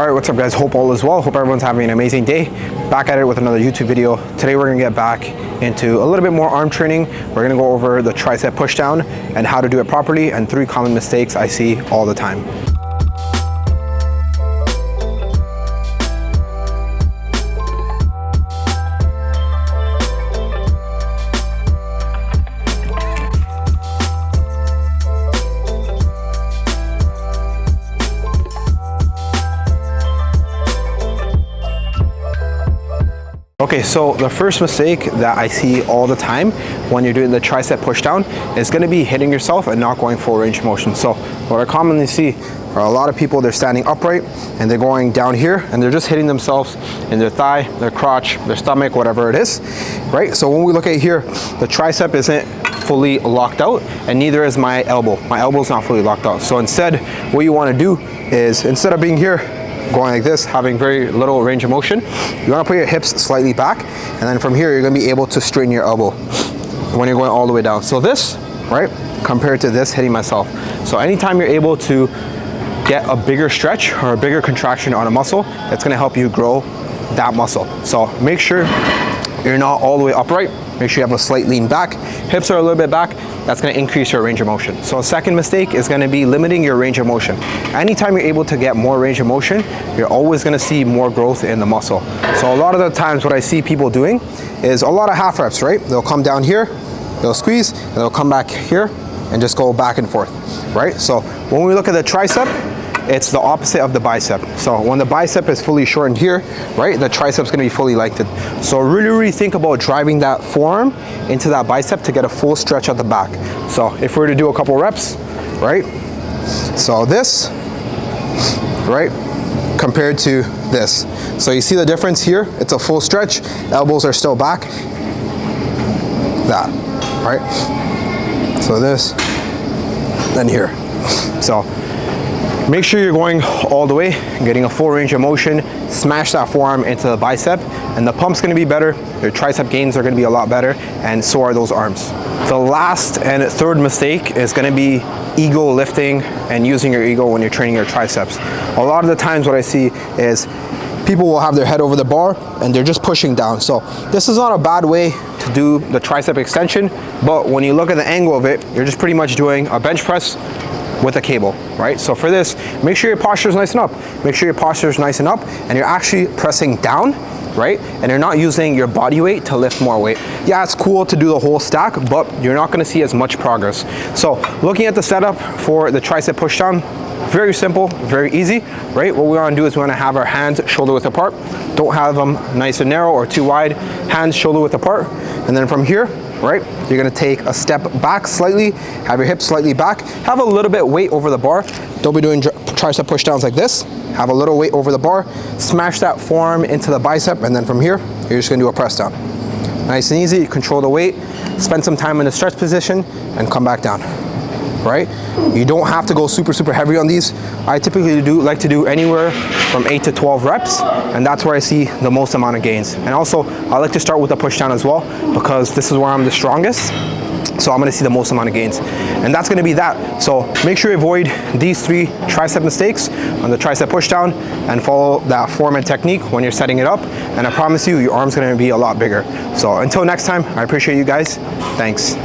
Alright, what's up guys? Hope all is well. Hope everyone's having an amazing day. Back at it with another YouTube video. Today we're gonna get back into a little bit more arm training. We're gonna go over the tricep pushdown and how to do it properly and 3 common mistakes I see all the time. Okay, so the first mistake that I see all the time when you're doing the tricep pushdown is going to be hitting yourself and not going full range of motion. So what I commonly see are a lot of people, they're standing upright and they're going down here and they're just hitting themselves in their thigh, their crotch, their stomach, whatever it is, right? So when we look at here, the tricep isn't fully locked out and neither is my elbow. My elbow is not fully locked out. So instead, what you want to do is, instead of being here, going like this, having very little range of motion, you want to put your hips slightly back, and then from here you're going to be able to straighten your elbow when you're going all the way down. So this, right, compared to this hitting myself. So anytime you're able to get a bigger stretch or a bigger contraction on a muscle, it's going to help you grow that muscle. So make sure you're not all the way upright. Make sure you have a slight lean back. Hips are a little bit back. That's going to increase your range of motion. So a second mistake is going to be limiting your range of motion. Anytime you're able to get more range of motion, you're always going to see more growth in the muscle. So a lot of the times what I see people doing is a lot of half reps, right? They'll come down here, they'll squeeze, and they'll come back here and just go back and forth, right? So when we look at the tricep, it's the opposite of the bicep. So when the bicep is fully shortened here, right, the tricep's gonna be fully lengthened. So really think about driving that forearm into that bicep to get a full stretch at the back. So if we were to do a couple reps, right? So this, right, compared to this. So you see the difference here? It's a full stretch, elbows are still back. That, right? So this, then here. So make sure you're going all the way, getting a full range of motion, smash that forearm into the bicep, and the pump's gonna be better, your tricep gains are gonna be a lot better, and so are those arms. The last and third mistake is gonna be ego lifting and using your ego when you're training your triceps. A lot of the times what I see is people will have their head over the bar and they're just pushing down. So this is not a bad way to do the tricep extension, but when you look at the angle of it, you're just pretty much doing a bench press with a cable, right? So for this, make sure your posture is nice and up. Make sure your posture is nice and up and you're actually pressing down, right? And you're not using your body weight to lift more weight. Yeah, it's cool to do the whole stack, but you're not gonna see as much progress. So looking at the setup for the tricep pushdown, very simple, very easy, right? What we wanna do is we wanna have our hands shoulder width apart. Don't have them nice and narrow or too wide. Hands shoulder width apart. And then from here, right, you're gonna take a step back slightly, have your hips slightly back, have a little bit weight over the bar. Don't be doing tricep pushdowns like this. Have a little weight over the bar, smash that forearm into the bicep, and then from here, you're just gonna do a press down. Nice and easy, control the weight, spend some time in the stretch position, and come back down, right? You don't have to go super heavy on these. I typically like to do anywhere from 8 to 12 reps, and that's where I see the most amount of gains. And also, I like to start with the pushdown as well, because this is where I'm the strongest. So I'm gonna see the most amount of gains. And that's gonna be that. So make sure you avoid these 3 tricep mistakes on the tricep pushdown and follow that form and technique when you're setting it up. And I promise you, your arm's gonna be a lot bigger. So until next time, I appreciate you guys. Thanks.